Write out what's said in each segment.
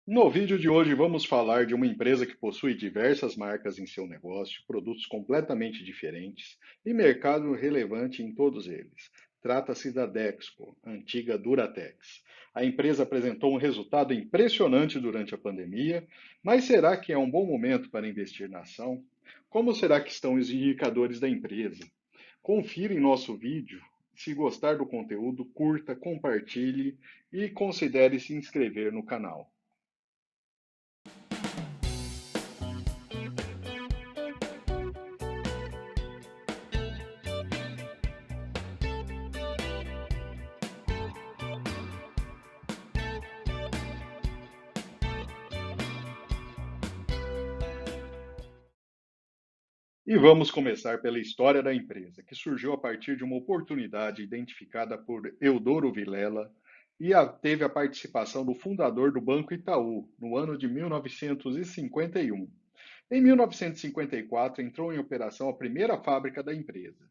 No vídeo de hoje vamos falar de uma empresa que possui diversas marcas em seu negócio, produtos completamente diferentes e mercado relevante em todos eles. Trata-se da Dexco, antiga Duratex. A empresa apresentou um resultado impressionante durante a pandemia, mas será que é um bom momento para investir na ação? Como será que estão os indicadores da empresa? Confira em nosso vídeo. Se gostar do conteúdo, curta, compartilhe e considere se inscrever no canal. E vamos começar pela história da empresa, que surgiu a partir de uma oportunidade identificada por Eudoro Vilela e teve a participação do fundador do Banco Itaú, no ano de 1951. Em 1954, entrou em operação a primeira fábrica da empresa.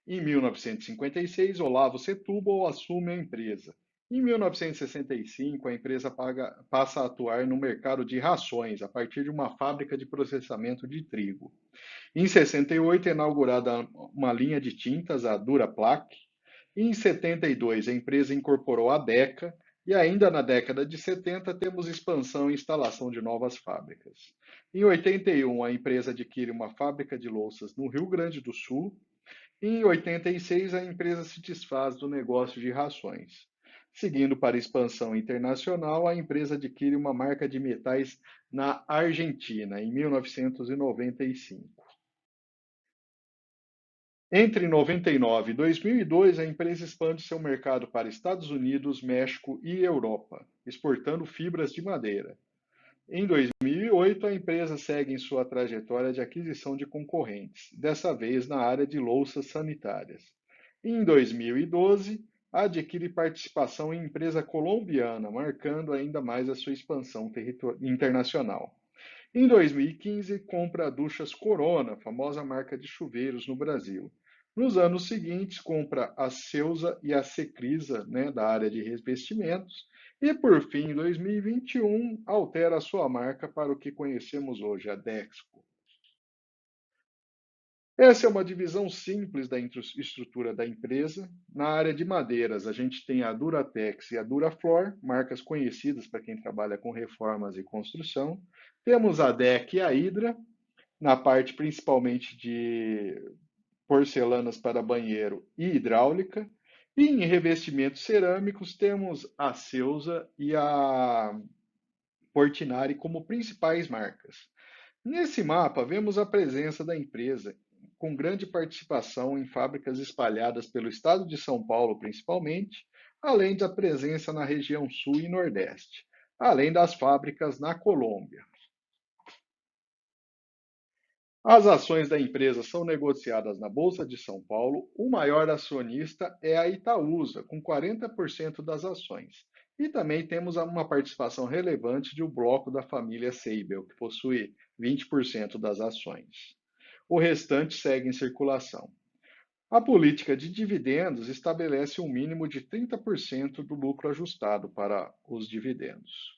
Em 1956, Olavo Setúbal assume a empresa. Em 1965, a empresa passa a atuar no mercado de rações, a partir de uma fábrica de processamento de trigo. Em 68, é inaugurada uma linha de tintas, a Duraplac. Em 72, a empresa incorporou a Deca. E ainda na década de 70, temos expansão e instalação de novas fábricas. Em 81, a empresa adquire uma fábrica de louças no Rio Grande do Sul. Em 86, a empresa se desfaz do negócio de rações. Seguindo para a expansão internacional, a empresa adquire uma marca de metais na Argentina, em 1995. Entre 99 e 2002, a empresa expande seu mercado para Estados Unidos, México e Europa, exportando fibras de madeira. Em 2008, a empresa segue em sua trajetória de aquisição de concorrentes, dessa vez na área de louças sanitárias. Em 2012, adquire participação em empresa colombiana, marcando ainda mais a sua expansão internacional. Em 2015, compra a Duchas Corona, famosa marca de chuveiros no Brasil. Nos anos seguintes, compra a Ceusa e a Secrisa, né, da área de revestimentos. E, por fim, em 2021, altera a sua marca para o que conhecemos hoje, a Dexco. Essa é uma divisão simples da estrutura da empresa. Na área de madeiras, a gente tem a Duratex e a Duraflor, marcas conhecidas para quem trabalha com reformas e construção. Temos a DEC e a Hydra, na parte principalmente de porcelanas para banheiro e hidráulica. E em revestimentos cerâmicos, temos a Ceusa e a Portinari como principais marcas. Nesse mapa, vemos a presença da empresa, com grande participação em fábricas espalhadas pelo estado de São Paulo, principalmente, além da presença na região sul e nordeste, além das fábricas na Colômbia. As ações da empresa são negociadas na Bolsa de São Paulo. O maior acionista é a Itaúsa, com 40% das ações. E também temos uma participação relevante de um bloco da família Seibel, que possui 20% das ações. O restante segue em circulação. A política de dividendos estabelece um mínimo de 30% do lucro ajustado para os dividendos.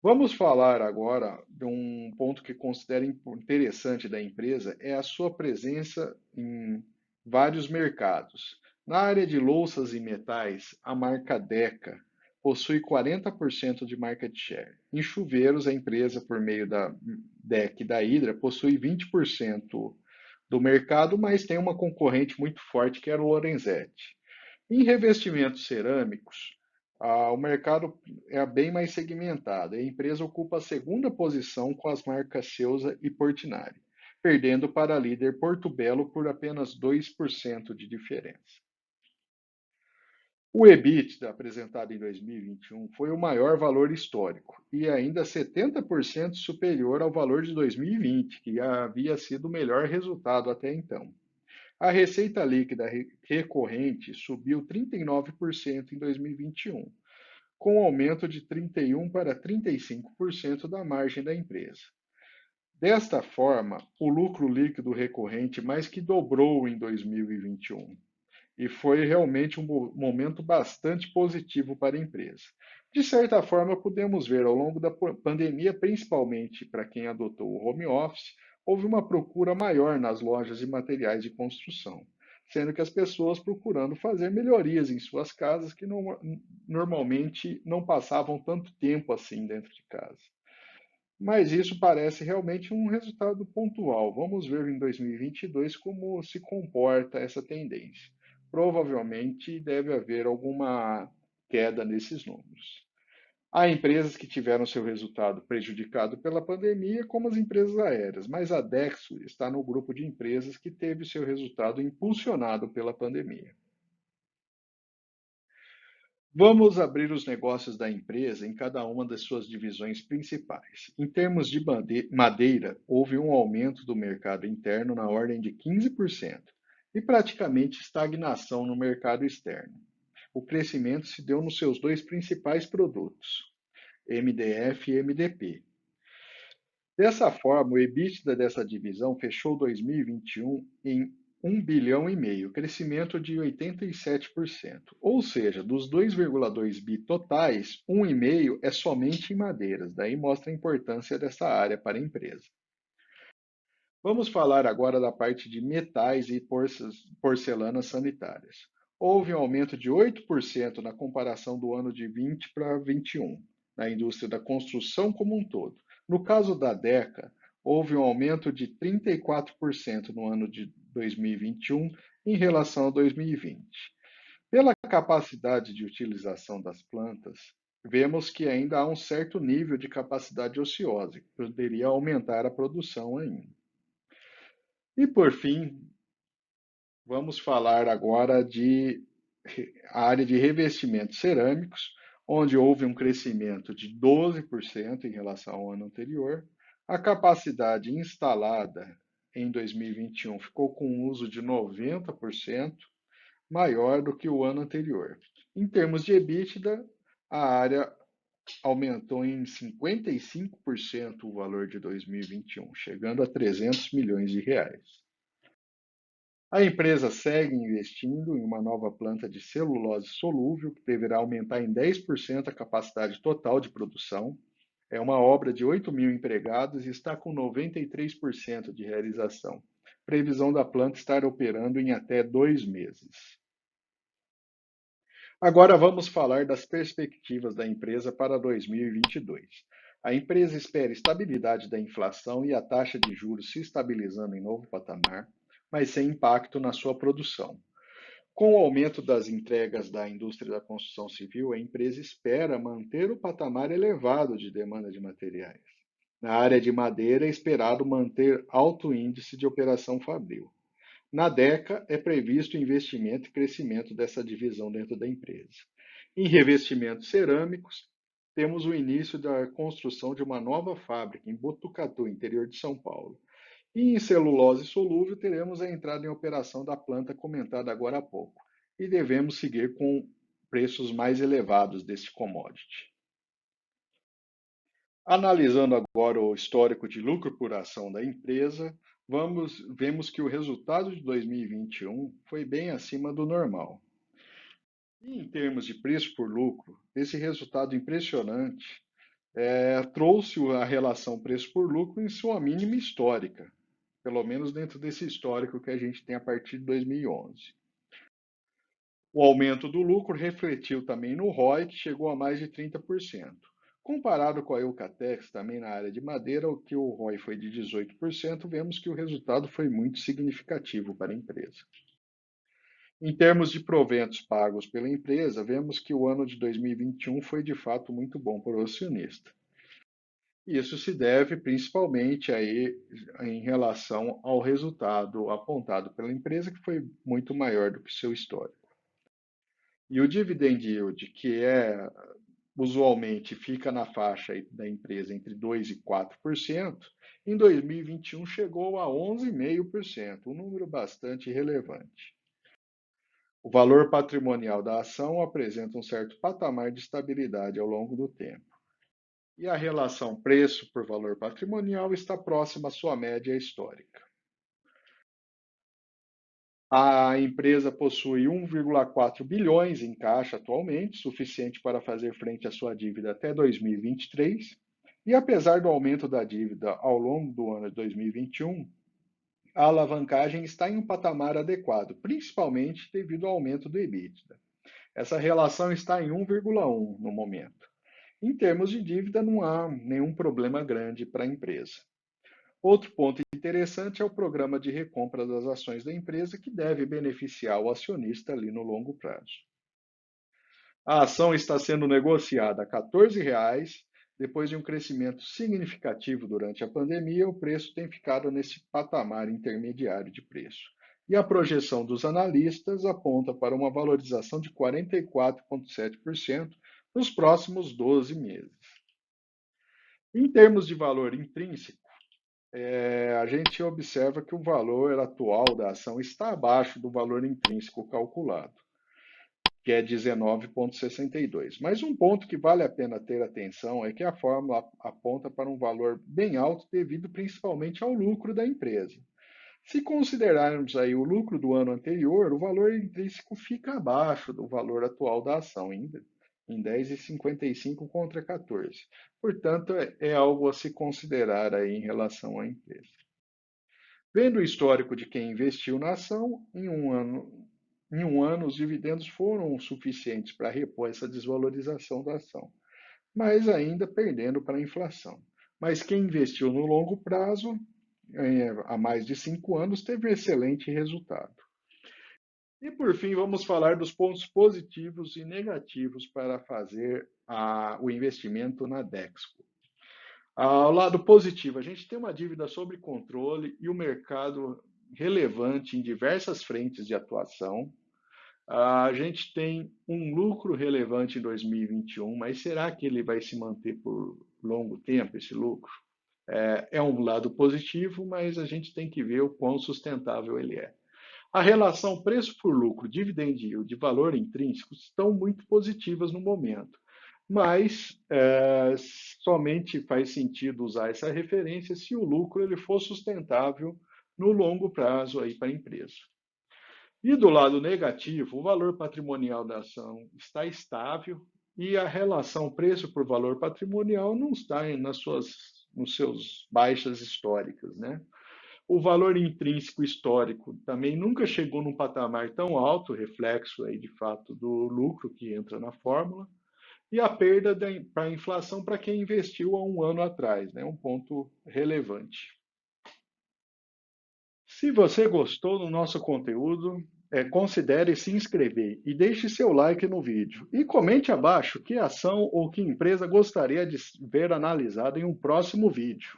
Vamos falar agora de um ponto que considero interessante da empresa, é a sua presença em vários mercados. Na área de louças e metais, a marca Deca possui 40% de market share. Em chuveiros, a empresa, por meio da Deca e da Hydra, possui 20% do mercado, mas tem uma concorrente muito forte que era o Lorenzetti. Em revestimentos cerâmicos, o mercado é bem mais segmentado. A empresa ocupa a segunda posição com as marcas Ceusa e Portinari, perdendo para a líder Porto Belo por apenas 2% de diferença. O EBITDA apresentado em 2021 foi o maior valor histórico e ainda 70% superior ao valor de 2020, que havia sido o melhor resultado até então. A receita líquida recorrente subiu 39% em 2021, com um aumento de 31% para 35% da margem da empresa. Desta forma, o lucro líquido recorrente mais que dobrou em 2021 e foi realmente um momento bastante positivo para a empresa. De certa forma, podemos ver ao longo da pandemia, principalmente para quem adotou o home office, houve uma procura maior nas lojas de materiais de construção, sendo que as pessoas procurando fazer melhorias em suas casas que normalmente não passavam tanto tempo assim dentro de casa. Mas isso parece realmente um resultado pontual. Vamos ver em 2022 como se comporta essa tendência. Provavelmente deve haver alguma queda nesses números. Há empresas que tiveram seu resultado prejudicado pela pandemia, como as empresas aéreas, mas a Dexo está no grupo de empresas que teve seu resultado impulsionado pela pandemia. Vamos abrir os negócios da empresa em cada uma das suas divisões principais. Em termos de madeira, houve um aumento do mercado interno na ordem de 15% e praticamente estagnação no mercado externo. O crescimento se deu nos seus dois principais produtos, MDF e MDP. Dessa forma, o EBITDA dessa divisão fechou 2021 em 1,5 bilhão, crescimento de 87%. Ou seja, dos 2,2 bi totais, 1,5 é somente em madeiras. Daí mostra a importância dessa área para a empresa. Vamos falar agora da parte de metais e porcelanas sanitárias. Houve um aumento de 8% na comparação do ano de 20 para 21, na indústria da construção como um todo. No caso da Deca, houve um aumento de 34% no ano de 2021 em relação a 2020. Pela capacidade de utilização das plantas, vemos que ainda há um certo nível de capacidade ociosa, que poderia aumentar a produção ainda. E por fim, vamos falar agora de a área de revestimentos cerâmicos, onde houve um crescimento de 12% em relação ao ano anterior. A capacidade instalada em 2021 ficou com um uso de 90%, maior do que o ano anterior. Em termos de EBITDA, a área aumentou em 55% o valor de 2021, chegando a 300 milhões de reais. A empresa segue investindo em uma nova planta de celulose solúvel, que deverá aumentar em 10% a capacidade total de produção. É uma obra de 8 mil empregados e está com 93% de realização. Previsão da planta estar operando em até 2 meses. Agora vamos falar das perspectivas da empresa para 2022. A empresa espera estabilidade da inflação e a taxa de juros se estabilizando em novo patamar, mas sem impacto na sua produção. Com o aumento das entregas da indústria da construção civil, a empresa espera manter o patamar elevado de demanda de materiais. Na área de madeira, é esperado manter alto índice de operação fabril. Na DECA, é previsto investimento e crescimento dessa divisão dentro da empresa. Em revestimentos cerâmicos, temos o início da construção de uma nova fábrica em Botucatu, interior de São Paulo. E em celulose solúvel, teremos a entrada em operação da planta comentada agora há pouco. E devemos seguir com preços mais elevados desse commodity. Analisando agora o histórico de lucro por ação da empresa, vemos que o resultado de 2021 foi bem acima do normal. E em termos de preço por lucro, esse resultado impressionante trouxe a relação preço por lucro em sua mínima histórica, pelo menos dentro desse histórico que a gente tem a partir de 2011. O aumento do lucro refletiu também no ROI, que chegou a mais de 30%. Comparado com a Eucatex, também na área de madeira, o que o ROI foi de 18%, vemos que o resultado foi muito significativo para a empresa. Em termos de proventos pagos pela empresa, vemos que o ano de 2021 foi de fato muito bom para o acionista. Isso se deve principalmente aí em relação ao resultado apontado pela empresa, que foi muito maior do que seu histórico. E o dividend yield, que usualmente fica na faixa da empresa entre 2% e 4%, em 2021 chegou a 11,5%, um número bastante relevante. O valor patrimonial da ação apresenta um certo patamar de estabilidade ao longo do tempo. E a relação preço por valor patrimonial está próxima à sua média histórica. A empresa possui 1,4 bilhões em caixa atualmente, suficiente para fazer frente à sua dívida até 2023. E apesar do aumento da dívida ao longo do ano de 2021, a alavancagem está em um patamar adequado, principalmente devido ao aumento do EBITDA. Essa relação está em 1,1 no momento. Em termos de dívida, não há nenhum problema grande para a empresa. Outro ponto interessante é o programa de recompra das ações da empresa, que deve beneficiar o acionista ali no longo prazo. A ação está sendo negociada a R$ 14. Depois de um crescimento significativo durante a pandemia, o preço tem ficado nesse patamar intermediário de preço. E a projeção dos analistas aponta para uma valorização de 44,7% nos próximos 12 meses. Em termos de valor intrínseco, a gente observa que o valor atual da ação está abaixo do valor intrínseco calculado, que é 19,62. Mas um ponto que vale a pena ter atenção é que a fórmula aponta para um valor bem alto devido principalmente ao lucro da empresa. Se considerarmos aí o lucro do ano anterior, o valor intrínseco fica abaixo do valor atual da ação, ainda em 10,55 contra 14. Portanto, é algo a se considerar aí em relação à empresa. Vendo o histórico de quem investiu na ação, em um ano os dividendos foram suficientes para repor essa desvalorização da ação, mas ainda perdendo para a inflação. Mas quem investiu no longo prazo, há mais de 5 anos, teve um excelente resultado. E por fim, vamos falar dos pontos positivos e negativos para fazer o investimento na Dexco. Ao lado positivo, a gente tem uma dívida sob controle e o mercado relevante em diversas frentes de atuação. A gente tem um lucro relevante em 2021, mas será que ele vai se manter por longo tempo, esse lucro? É um lado positivo, mas a gente tem que ver o quão sustentável ele é. A relação preço por lucro, dividend yield, de valor intrínseco estão muito positivas no momento, mas somente faz sentido usar essa referência se o lucro ele for sustentável no longo prazo aí para a empresa. E do lado negativo, o valor patrimonial da ação está estável e a relação preço por valor patrimonial não está nos seus baixas históricas, né? O valor intrínseco histórico também nunca chegou num patamar tão alto, reflexo aí de fato do lucro que entra na fórmula, e a perda para a inflação para quem investiu há um ano atrás, né? Um ponto relevante. Se você gostou do nosso conteúdo, considere se inscrever e deixe seu like no vídeo. E comente abaixo que ação ou que empresa gostaria de ver analisada em um próximo vídeo.